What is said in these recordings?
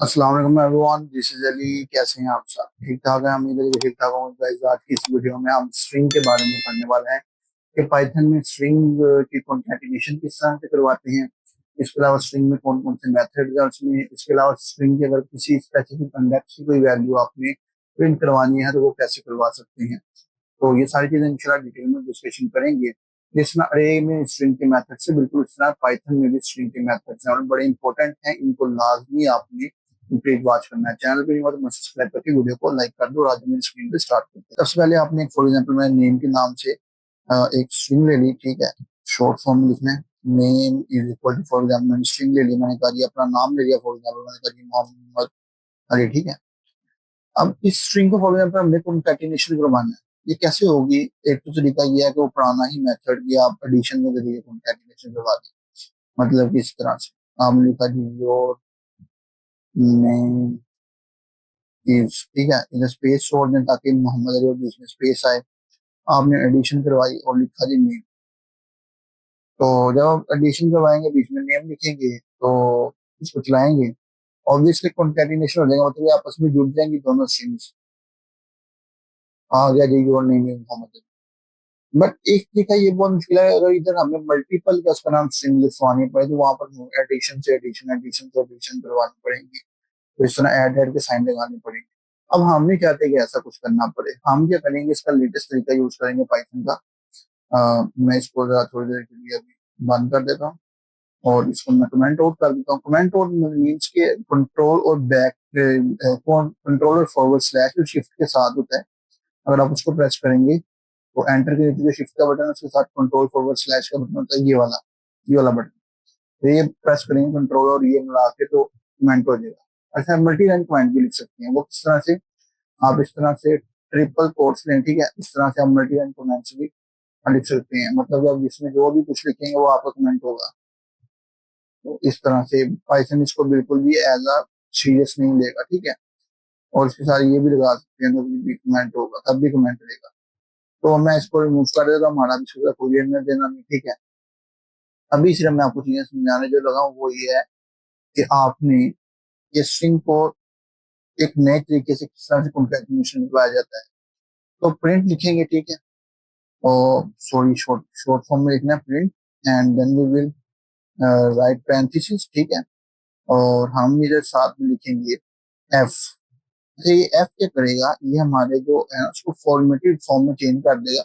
अस्सलाम वालेकुम everyone, this is Ali. कैसे हैं आप सब? ठीक ठाक है? उम्मीद है कि ठीक ठाक होंगे। गाइस, आज की इस वीडियो में हम स्ट्रिंग के बारे में पढ़ने वाले हैं कि पाइथन में स्ट्रिंग की कॉन्कैटिनेशन किस तरह से करवाते हैं। इसके अलावा स्ट्रिंग में कौन कौन से मेथड्स हैं उसमें। इसके अलावा स्ट्रिंग की अगर किसी स्पेसिफिक इंडेक्स की कोई वैल्यू आपने प्रिंट करवानी है तो वो कैसे करवा सकते हैं। तो ये सारी चीजें इंशाल्लाह डिटेल में डिस्कशन करेंगे। जिस तरह अरे में स्ट्रिंग के मेथड से बिल्कुल इस तरह पाइथन में भी स्ट्रिंग के मेथड्स हैं और बड़े इंपॉर्टेंट हैं। इनको लाजमी आपने कंप्लीट वॉच करना है। चैनल पे नहीं हुआ तो सब्सक्राइब करके वीडियो को लाइक कर दो और आज मेरी स्क्रीन पे स्टार्ट करते हैं। सबसे पहले आपने फॉर एग्जांपल मैंने नेम के नाम से एक स्ट्रिंग ले ली, ठीक है। शॉर्ट फॉर्म में लिखना है। Name is equal to, for example मैंने स्ट्रिंग ले ली, मैंने कहा जी अपना नाम ले लिया, फॉर एग्जाम्पल मैंने कहा जी मोहम्मद अली, ठीक है। अब इस स्ट्रिंग को फॉर एग्जाम्पल हमने कंकैटिनेशन करवाना है। ये कैसे होगी? एक तो तरीका ये है कि वो पुराना ही मेथड कि आप एडिशन के जरिए कंकैटिनेशन करवा दें। मतलब कि इस तरह से आपने लिखा जी योर नेम इज, ठीक है, इधर स्पेस छोड़ दें ताकि मोहम्मद अली और बीच में स्पेस आए। आपने एडिशन करवाई और लिखा जी नेम। तो जब आप एडिशन करवाएंगे बीच में नेम लिखेंगे तो इसको चलाएंगे, ऑब्वियसली कंकैटिनेशन हो जाएगा, मतलब ये आपस में जुड़ जाएंगी दोनों स्ट्रिंग्स। आ गया जी your name is Mohammad. But एक तरीका ये बहुत मुश्किल है, अगर इधर हमें मल्टीपल का उसका नाम स्ट्रिंग लिखवानी पड़े तो वहां पर एडिशन से एडिशन, एडिशन से एडिशन करवानी पड़ेगी। तो इस तरह ऐड ऐड के साइन लगाने पड़ेंगे। अब हम नहीं चाहते कि ऐसा कुछ करना पड़े। हम क्या करेंगे, इसका लेटेस्ट तरीका यूज करेंगे पाइथन का। मैं इसको जरा थोड़ी देर के लिए अभी बंद कर देता हूँ और इसको मैं कमेंट आउट कर देता हूँ। कमेंट आउट मीन्स के कंट्रोल और बैक, कंट्रोल और फॉरवर्ड स्लैश जो शिफ्ट के साथ होता है, अगर आप उसको प्रेस करेंगे तो एंटर के नीचे जो शिफ्ट का बटन है उसके साथ कंट्रोल फॉरवर्ड स्लैश का बटन होता है, ये वाला बटन। तो ये प्रेस करेंगे कंट्रोल और ये मिला के तो कमेंट हो जाएगा। अच्छा, मल्टी लाइन कमेंट भी लिख सकते हैं। वो किस तरह से? आप इस तरह से ट्रिपल कोट्स लें, ठीक है। इस तरह से आप मल्टी लाइन कमेंट्स भी लिख सकते हैं। मतलब जब इसमें जो भी कुछ लिखेंगे वो आपका कमेंट होगा। तो इस तरह से पाइथन इसको बिल्कुल भी एज अ सीरियस नहीं लेगा, ठीक है। और इसके साथ ये भी लगा सकते हैं तो भी कमेंट होगा, तब भी कमेंट रहेगा। तो मैं इसको रिमूव कर देता हूँ, हमारा भी इसको कोई में देना नहीं, ठीक है। अभी सिर्फ मैं आपको चीजें समझाने जो लगा हूँ वो ये है कि आपने ये स्ट्रिंग को एक नए तरीके से किस तरह से कंकैटिनेशन निकलाया जाता है। तो प्रिंट लिखेंगे, ठीक है। और सॉरी, शॉर्ट शॉर्ट फॉर्म में लिखना है print, and then we will write parenthesis, ठीक है। और हम इधर साथ में लिखेंगे एफ। ये एफ क्या करेगा, ये हमारे जो है उसको फॉर्मेटेड फॉर्म में चेंज कर देगा।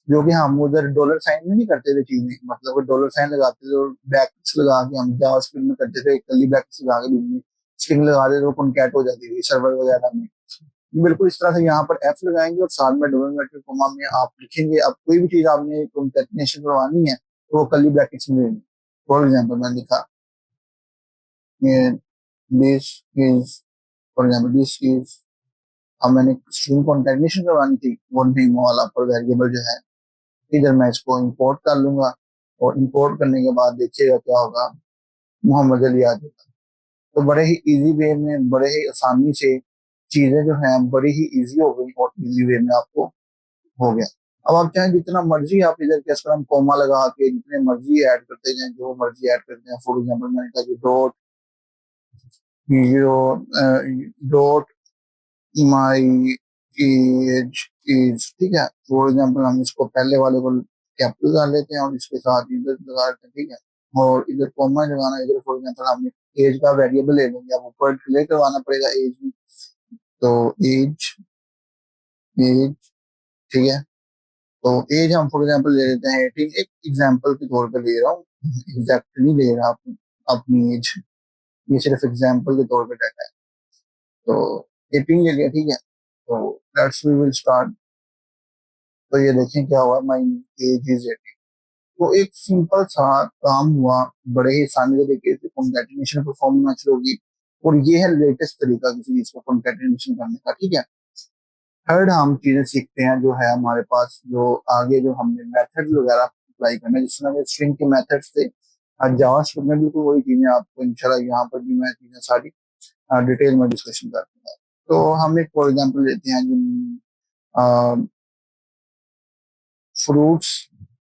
जो कि हम उधर डॉलर साइन में नहीं करते थे चीजें, मतलब डॉलर साइन लगाते थे और ब्रैकेट्स लगा के हम जावास्क्रिप्ट में करते थे, कली ब्रैकेट्स लगा के बीच में स्ट्रिंग लगा देते तो कॉन्कैट हो जाती थी सर्वर वगैरह में। बिल्कुल इस तरह से यहाँ पर एफ लगाएंगे और साथ में डबल इन्वर्टेड कॉमा में आप लिखेंगे। अब कोई भी चीज आपने कंकैटिनेशन करवानी है तो वो कली ब्रैकेट्स में लेंगे। फॉर एग्जाम्पल मैंने लिखा this is, for example this is, अब मैंने स्ट्रिंग कंकैटिनेशन करवानी थी वो नेम वाला पर वेरिएबल जो है, इधर मैं इसको इंपोर्ट कर लूंगा और इंपोर्ट करने के बाद देखिएगा क्या होगा, मोहम्मद अली आ जाएगा। तो बड़े ही इजी वे में, बड़े ही आसानी से चीजें जो हैं बड़ी ही इजी हो गई और इजी वे में आपको हो गया। अब आप चाहें जितना मर्जी आप इधर के हम कोमा लगा के जितने मर्जी ऐड करते जाएं, जो मर्जी ऐड करते हैं। फॉर एग्जाम्पल मैंने कहा कि dot zero dot my age is, ठीक है। फॉर एग्जाम्पल हम इसको पहले वाले को कैपिटल कर लेते हैं और इसके साथ इधर लगा लेते हैं, ठीक है। और इधर कॉमा लगाना, इधर फॉर एग्जाम्पल हमने एज का वेरिएबल ले लेंगे, अब ऊपर डिलीट करवाना पड़ेगा एज भी। तो एज, एज, ठीक है। तो एज हम फॉर एग्जाम्पल ले लेते हैं 18, एक एग्जाम्पल के तौर पर ले रहा हूँ, एग्जैक्ट नहीं ले रहा अपनी एज, ये सिर्फ एग्जाम्पल के तौर पर डाटा है। तो 18 ले लिया, ठीक है। तो लेट्स वी विल स्टार्ट। तो ये देखें क्या हुआ, माई एज इज 18। तो एक सिंपल सा काम हुआ, बड़े ही आसानी तरीके से कंकैटिनेशन परफॉर्म होना शुरू होगी। और ये है लेटेस्ट तरीका किसी चीज को कंकैटिनेशन करने का, ठीक है। थर्ड हम चीजें सीखते हैं जो है हमारे पास, जो आगे जो हमने मेथड वगैरह अप्लाई करना है, जिस तरह स्ट्रिंग के मेथड्स थे जावास्क्रिप्ट में, बिल्कुल वही चीजें आपको इंशाल्लाह यहाँ पर भी मैं चीजें सारी डिटेल में डिस्कशन करूंगा। तो हम एक फॉर एग्जाम्पल लेते हैं जिन फ्रूट्स,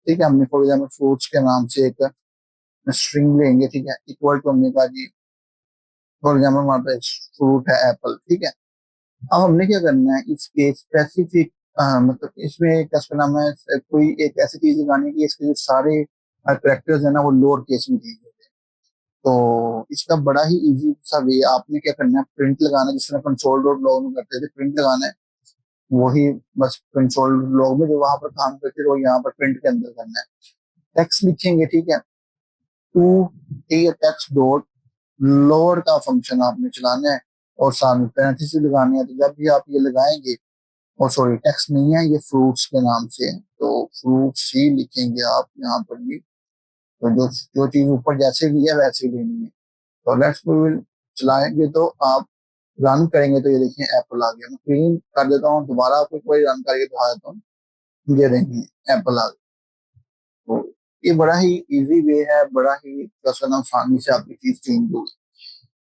ठीक है। हमने फॉर एग्जाम्पल फ्रूट्स के नाम से एक स्ट्रिंग लेंगे, ठीक है। इक्वल टू हमने कहा जी फॉर एग्जाम्पल हमारे पास फ्रूट है एप्पल, ठीक है। अब हमने क्या करना है, इसके स्पेसिफिक मतलब इसमें क्या इसका नाम है, कोई एक ऐसी चीज लगानी है कि इसके जो सारे करेक्टर्स है ना वो लोअर केस में दिए गए हैं। तो इसका बड़ा ही इजी सा वे, आपने क्या करना है, प्रिंट लगाना है, जिस तरह कंसोल डॉट लॉग में करते थे, प्रिंट लगाना है। वही बस कंसोल लॉग में जो वहां पर काम करते थे वो यहाँ पर प्रिंट के अंदर करना है। टेक्स्ट लिखेंगे, ठीक है। टू टेक्स्ट डॉट लोअर का फंक्शन आपने चलाना है और सामने पैरेंथेसिस लगाने हैं। तो जब भी आप ये लगाएंगे, और सॉरी टेक्स्ट नहीं है, ये फ्रूट्स के नाम से है, तो फ्रूट्स ही लिखेंगे आप यहाँ पर भी। तो जो जो चीज ऊपर जैसे की है वैसे ही लेनी है। तो लेट्स वी विल चलाएंगे, तो आप रन करेंगे तो ये देखिए एप्पल आ गया। मैं क्लीन कर देता हूँ, दोबारा आपको एक बार रन करके दिखा देता हूँ। ये देखिए एप्पल आ गया। तो ये बड़ा ही इजी वे है, बड़ा ही कसर आसानी से आपकी चीज चेंज होगी।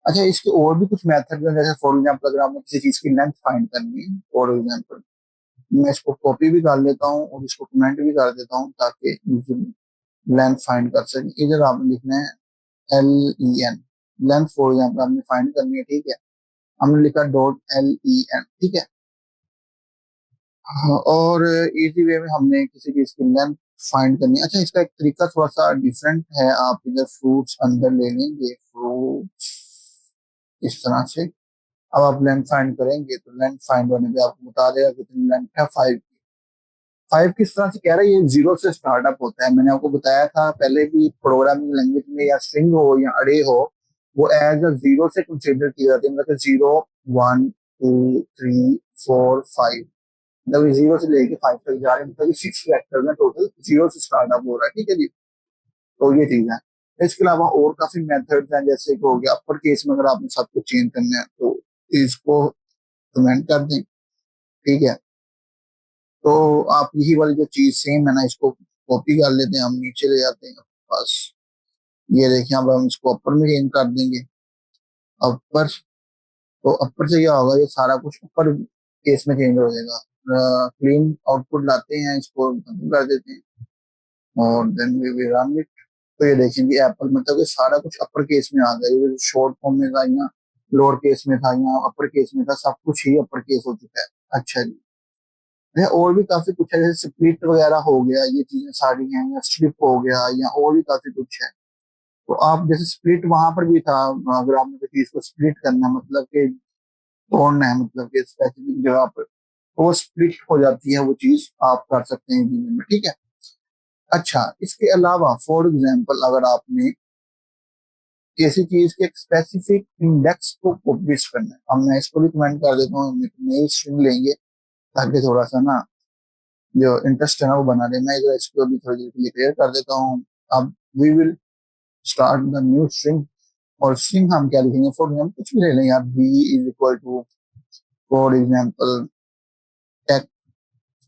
अच्छा, इसके और भी कुछ मेथड हैं, जैसे फॉर एग्जाम्पल अगर आपने किसी चीज की लेंथ फाइंड करनी है, फॉर एग्जाम्पल मैं इसको कॉपी भी कर लेता हूँ और इसको कमेंट भी कर देता हूँ ताकि इजीली लेंथ फाइंड कर सकें। इधर आपने लिखना है LEN, लेंथ फॉर एग्जाम्पल आपने फाइंड करनी है, ठीक है। हमने लिखा .LEN, ठीक है। हाँ, और इजी वे में हमने किसी चीज की लेंथ फाइंड करनी है। अच्छा, इसका एक तरीका थोड़ा सा डिफरेंट है। आप इधर फ्रूट्स अंदर ले लेंगे, फ्रूट्स इस तरह से। अब आप लेंथ फाइंड करेंगे तो लेंथ फाइंड होने पे आपको बता देगा कितनी लेंथ है, 5 की। 5 किस तरह से कह रहा है, ये जीरो से स्टार्टअप होता है। मैंने आपको बताया था पहले भी, प्रोग्रामिंग लैंग्वेज में या स्ट्रिंग हो या अरे हो, वो एज अ जीरो से कंसिडर की जाती है। मतलब 0 1 2 3 4 5, मतलब जीरो से लेके 5 तक जा रहे हैं, मतलब 6 फैक्टर्स हैं टोटल, जीरो से स्टार्टअप हो रहा है, ठीक है जी। तो ये चीज है। इसके अलावा और काफी मेथड्स हैं, जैसे कि हो गया अपर केस में अगर आपने सब कुछ चेंज करना है तो इसको कमेंट कर दें, ठीक है। तो आप यही वाली जो चीज सेम है ना, इसको कॉपी कर लेते हैं, हम नीचे ले जाते हैं बस। ये देखिए, अब हम इसको अपर में चेंज कर देंगे, अपर। तो अपर से क्या होगा, ये सारा कुछ ऊपर केस में चेंज हो जाएगा। क्लीन आउटपुट लाते हैं, इसको बंद कर देते हैं और then we will run it. तो ये देखेंगे एप्पल, मतलब कि सारा कुछ अपर केस में आ गया। ये शॉर्ट फॉर्म में था या लोअर केस में था या अपर केस में था, सब कुछ ही अपर केस हो चुका है। अच्छा जी। और भी काफी कुछ है, जैसे स्प्लिट वगैरह हो गया, ये चीजें सारी हैं, या स्ट्रिप हो गया, या और भी काफी कुछ है। तो आप जैसे स्प्लिट वहां पर भी था, अगर आपने किसी चीज को स्प्लिट करना है, मतलब कि तोड़ना है, मतलब कि स्पेसिफिक जगह पर, तो वो स्प्लिट हो जाती है वो चीज, आप कर सकते हैं इंजीनियर में, ठीक है। अच्छा, इसके अलावा फॉर एग्जाम्पल अगर आपने किसी चीज के एक स्पेसिफिक इंडेक्स को कॉपी करना है, अब मैं इसको भी कमेंट कर देता हूँ, हम एक नई स्ट्रिंग लेंगे ताकि थोड़ा सा ना जो इंटरेस्ट है ना वो बना रहे। मैं इधर इसको भी थोड़ी देर के लिए क्लियर कर देता हूँ। अब we will start the new string, और स्ट्रिंग हम क्या लिखेंगे, फॉर एग्जाम्पल कुछ भी ले लें यार, B is equal to for example take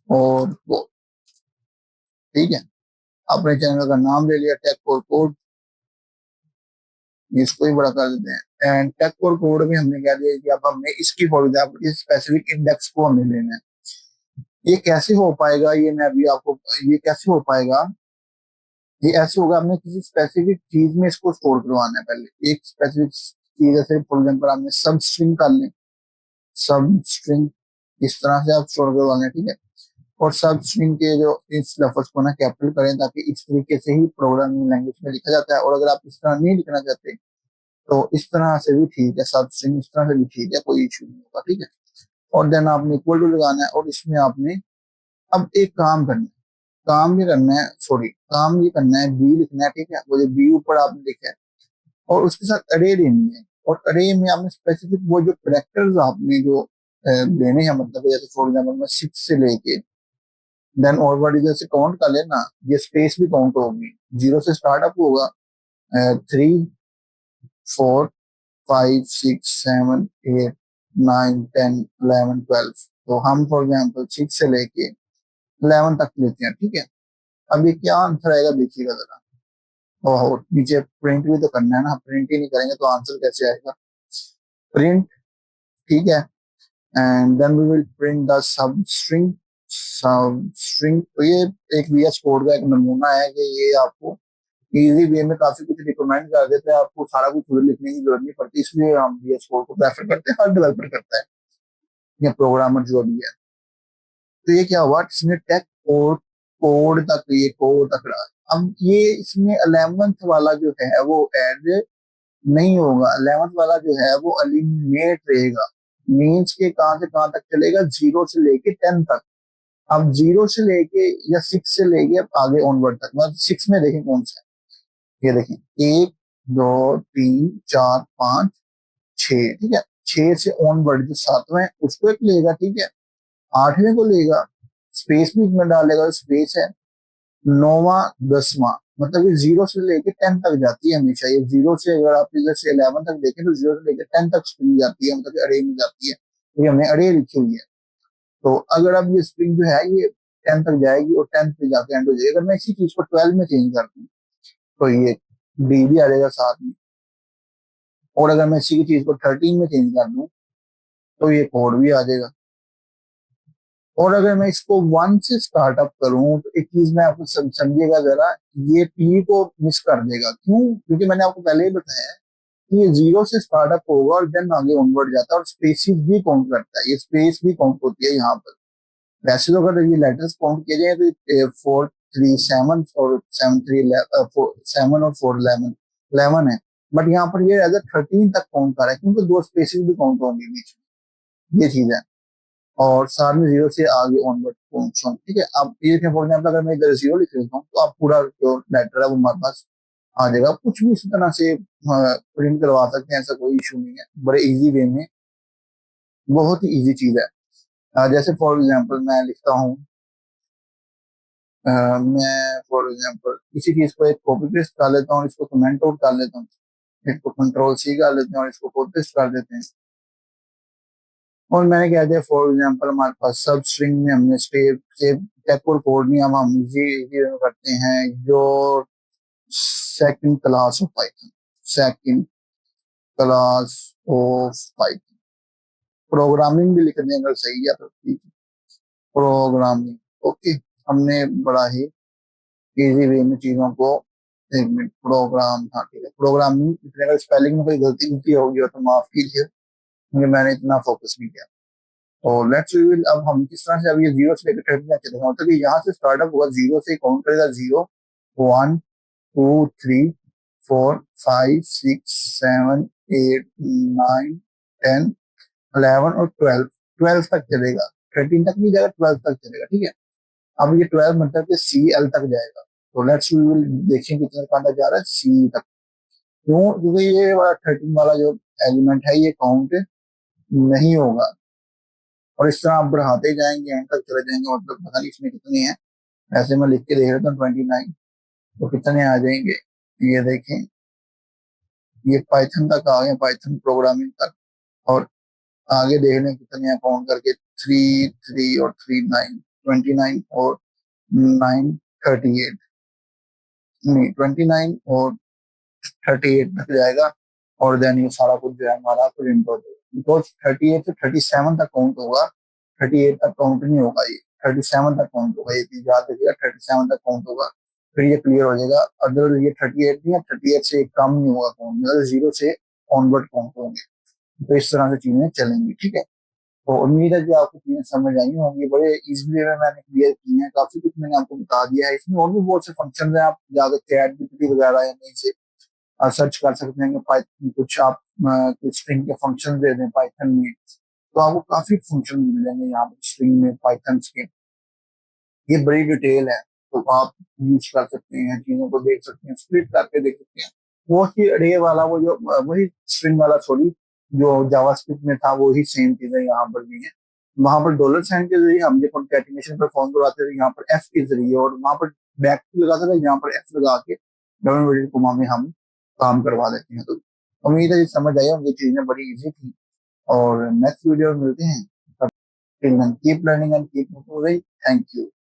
और कोड, ठीक है। अपने चैनल का नाम ले लिया टेक और कोड, इसको ही बड़ा कर देते हैं। एंड टेक और कोड में हमने क्या दिया कि अब हमने इसकी फॉर एग्जाम्पल इस स्पेसिफिक इंडेक्स को हमें लेना है। ये कैसे हो पाएगा, ये मैं अभी आपको, ये कैसे हो पाएगा, ये ऐसे होगा, हमने किसी स्पेसिफिक चीज में इसको स्टोर करवाना है। पहले एक स्पेसिफिक चीज, जैसे फॉर एग्जाम्पल आपने सब स्ट्रिंग कर लें, सब स्ट्रिंग इस तरह से आप स्टोर करवाना है, ठीक है। और सब स्ट्रिंग के जो इस लफ्ज को ना कैपिटल करें, ताकि इस तरीके से ही प्रोग्रामिंग लैंग्वेज में लिखा जाता है। और अगर आप इस तरह नहीं लिखना चाहते तो इस तरह से भी ठीक है, सब स्ट्रिंग इस तरह से भी ठीक है, कोई इशू नहीं होगा, ठीक है। और देन आपने इक्वल टू लगाना है, और इसमें आपने अब एक काम करना है, काम ये करना है, सॉरी काम ये करना है, बी लिखना है, ठीक है। वो जो बी ऊपर आपने लिखा है, और उसके साथ अरे लेनी है। और अरे में आपने स्पेसिफिक वो जो करेक्टर्स आपने जो लेने हैं, मतलब जैसे फॉर एग्जाम्पल मैं 6 से लेके देन और वर्ड जैसे काउंट कर लेना, ये स्पेस भी काउंट होगी। 0 से स्टार्टअप होगा, 3 4 5 6 7 8 9 10 11 12। तो हम फॉर एग्जाम्पल 6 से लेके 11 तक लेते हैं, ठीक है। अब ये क्या आंसर आएगा देखिएगा जरा। और नीचे प्रिंट भी तो करना है ना, प्रिंट ही नहीं करेंगे तो आंसर कैसे आएगा। प्रिंट, ठीक है। And then we will print the sub string, sub string. तो ये एक VS कोड का एक नमूना है कि ये आपको इजी वे में काफी कुछ रिकमेंड कर देते हैं, आपको सारा कुछ खुद लिखने की जरूरत नहीं पड़ती, इसलिए हम VS कोड को प्रेफर करते हैं, हर डेवलपर करता है या प्रोग्रामर जो भी है। तो ये क्या हुआ, इसने टेक और कोड तक रहा। अब ये इसमें 11th वाला जो है वो ऐड नहीं होगा, 11th वाला जो है वो एलिमिनेट रहेगा। मीन्स के कहां से कहां तक चलेगा, 0 से लेके 10 तक। अब 0 से लेके या 6 से लेके अब आगे ऑनवर्ड तक, मतलब 6 में देखें कौन सा है, ये देखें 1 2 3 4 5 6, ठीक है। 6 से ऑनवर्ड जो 7वां है उसको एक लेगा, ठीक है। 8वें को लेगा, स्पेस भी इसमें डालेगा, स्पेस है। 9वां 10वां, मतलब ये 0 से लेके 10 तक जाती है हमेशा। ये 0 से, अगर आप इधर से 11 तक देखें तो 0 से लेके 10 तक स्ट्रिंग जाती है, मतलब अरे में जाती है, तो ये हमने अरे लिखी हुई है। तो अगर अब ये स्ट्रिंग जो है ये 10 तक जाएगी और 10 पे जाके एंड हो जाएगी। अगर मैं इसी चीज को 12 में चेंज कर दूं तो ये डी भी आ जाएगा साथ में, और अगर मैं इसी की चीज को 13 में चेंज कर दूं तो ये कोड भी आ जाएगा। और अगर मैं इसको 1 से स्टार्टअप करूं तो एक चीज मैं आपको समझिएगा जरा, ये टी को मिस कर देगा। क्यों? क्योंकि मैंने आपको पहले ही बताया कि ये 0 से स्टार्टअप होगा और देन आगे ऑनवर्ड जाता है, और स्पेसिस भी काउंट करता है, ये स्पेस भी काउंट होती है यहाँ पर। वैसे तो अगर ये लेटर्स काउंट किए जाए तो 4 3 7 और 7 और 4 11 है, बट यहाँ पर ये एज 13 तक काउंट कर रहा है, क्योंकि 2 स्पेसिस भी काउंट होंगे बीच में, ये चीज है। और साथ में 0 से आगे ऑनवर्ड पहुंचो, ठीक है। अब ये फॉर एग्जाम्पल अगर मैं इधर 0 लिख देता हूँ तो आप पूरा जो लेटर है वो हमारे पास आ जाएगा। कुछ भी इसी तरह से प्रिंट करवा सकते हैं, ऐसा कोई इशू नहीं है, बड़े इजी वे में, बहुत ही इजी चीज है। जैसे फॉर एग्जाम्पल मैं लिखता हूँ, मैं फॉर एग्जाम्पल किसी चीज को एक कॉपी पेस्ट कर लेता हूँ, इसको कमेंट आउट कर लेता हूँ, इसको कंट्रोल C कर लेते हैं और इसको कॉपी पेस्ट कर देते हैं। और मैंने क्या दिया, फॉर एग्जाम्पल हमारे पास सब स्ट्रिंग में हमने सेव टेक और कोड नहीं, हम इजी करते हैं जो second class of Python, second class of Python. Programming भी लिख दें अगर सही है तो ठीक है, प्रोग्रामिंग, ओके। हमने बड़ा ही इजी वे में चीजों को, एक मिनट, प्रोग्राम, हाँ ठीक है, प्रोग्रामिंग लिखने का स्पेलिंग में कोई गलती की होगी तो माफ कीजिए, क्योंकि मैंने इतना फोकस नहीं किया। और लेट्स वी विल, अब हम किस तरह से, अब ये 0 से लेकर 10 तक चलेगा, मतलब कि यहाँ से स्टार्टअप हुआ, 0 से काउंट करेगा, 0 1 2 3 4 5 6 7 8 9 10 11 और 12 तक चलेगा। 13 तक नहीं जाएगा, 12 तक चलेगा, ठीक है। अब ये 12 मतलब कि CL तक जाएगा। तो लेट्स वी विल देखें कितना कहाँ तक जा रहा है, C तक। क्यों? क्योंकि ये वाला 13 वाला जो एलिमेंट है ये काउंट नहीं होगा। और इस तरह आप बढ़ाते जाएंगे, एंड तक चले जाएंगे, मतलब पता नहीं इसमें कितने हैं। ऐसे मैं लिख के देख रहा था 29, तो कितने आ जाएंगे, ये देखें, ये पाइथन तक आ गए, पाइथन प्रोग्रामिंग तक। और आगे देख लें कितने हैं काउंट करके, 3 3 और 3 9, 29 और 9 38, नहीं 29 और 38 तक जाएगा। और देन ये सारा कुछ जो है हमारा प्रिंट हो जाएगा, बिकॉज 38 से 37 तक काउंट होगा, 38 तक काउंट नहीं होगा, ये 37 तक काउंट होगा, ये चीज याद रखिएगा, 37 तक काउंट होगा, फिर ये क्लियर हो जाएगा। अदर ये 38 नहीं है, 38 से एक कम नहीं होगा काउंट, मतलब 0 से ऑनवर्ड काउंट होंगे। तो इस तरह से चीजें चलेंगी, ठीक है। तो उम्मीद है कि आपको चीजें समझ आई होंगी, बड़े इजीली में मैंने क्लियर की हैं, काफी कुछ मैंने आपको बता दिया है। इसमें और भी बहुत से फंक्शन हैं, आप जाकर चैट GPT वगैरह या नहीं से सर्च कर सकते हैं कि पाइथन कुछ आप स्ट्रिंग के फंक्शन दे दें पाइथन में, तो आपको काफी फंक्शन मिल जाएंगे यहाँ पर स्ट्रिंग में पाइथन के। ये बड़ी डिटेल है, तो आप यूज कर सकते हैं, चीजों को देख सकते हैं, स्प्लिट करके देख सकते हैं। वो ही अरे वाला, वो जो वही स्ट्रिंग वाला, सॉरी, जो जावास्क्रिप्ट में था वही सेम चीजें यहाँ पर भी है। वहां पर डॉलर साइन के जरिए हम जो कंकैटिनेशन परफॉर्म करवाते थे, यहाँ पर F के जरिए, और वहां पर बैक लगाता था, यहाँ पर F लगा के डबल इन्वर्टेड कोमा में हम काम करवा देते हैं। तो उम्मीद है ये समझ आई होंगी, चीजें बड़ी इजी थी। और नेक्स्ट वीडियो में मिलते हैं, तब keep learning and keep improving. Thank you.